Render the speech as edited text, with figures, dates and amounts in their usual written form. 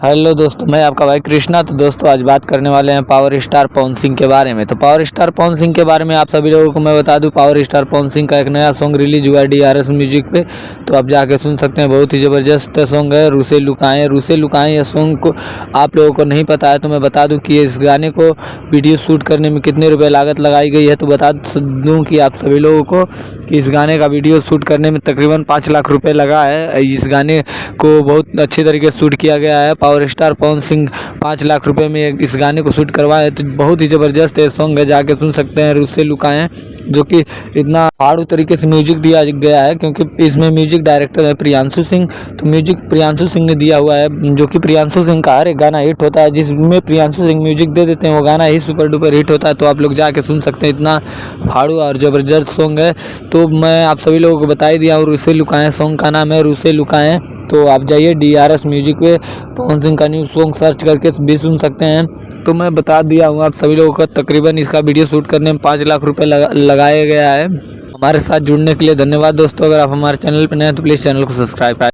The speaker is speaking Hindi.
हेलो दोस्तों, मैं आपका भाई कृष्णा। तो दोस्तों आज बात करने वाले हैं पावर स्टार पवन सिंह के बारे में। तो पावर स्टार पवन सिंह के बारे में आप सभी लोगों को मैं बता दूं, पावर स्टार पवन सिंह का एक नया सॉन्ग रिलीज हुआ है DRS म्यूजिक पे। तो आप जाके सुन सकते हैं, बहुत ही ज़बरदस्त सॉन्ग है। रूसे लुकाएं ये सॉन्ग को आप लोगों को नहीं पता है तो मैं बता दूँ कि इस गाने को वीडियो शूट करने में कितने रुपये लागत लगाई गई है। तो बता दूँ कि आप सभी लोगों को कि इस गाने का वीडियो शूट करने में तकरीबन 5 लाख रुपये लगा है। इस गाने को बहुत अच्छे तरीके से शूट किया गया है। पावर स्टार पवन सिंह 5 लाख रुपए में इस गाने को शूट करवाए, तो बहुत ही ज़बरदस्त ये सॉन्ग है, जाके सुन सकते हैं। रुस्से लुकाएं, जो कि इतना फाड़ू तरीके से म्यूजिक दिया गया है, क्योंकि इसमें म्यूजिक डायरेक्टर है प्रियांशु सिंह। तो म्यूजिक प्रियांशु सिंह ने दिया हुआ है, जो कि प्रियांशु सिंह का हर एक गाना हिट होता है। जिसमें प्रियांशु सिंह म्यूजिक दे देते हैं वो गाना ही सुपर डुपर हिट होता है। तो आप लोग जाके सुन सकते हैं, इतना फाड़ू और ज़बरदस्त सॉन्ग है। तो मैं आप सभी लोगों को बता ही दिया हूँ, रुस्से लुकाएं सॉन्ग का नाम है, रुस्से लुकाएं। तो आप जाइए DRS म्यूजिक पे पवन सिंह का न्यू सॉन्ग सर्च करके भी सुन सकते हैं। तो मैं बता दिया हूँ आप सभी लोगों को, तकरीबन इसका वीडियो शूट करने में 5 लाख रुपए लगाया गया है। हमारे साथ जुड़ने के लिए धन्यवाद दोस्तों। अगर आप हमारे चैनल पर नए हैं तो प्लीज़ चैनल को सब्सक्राइब करें।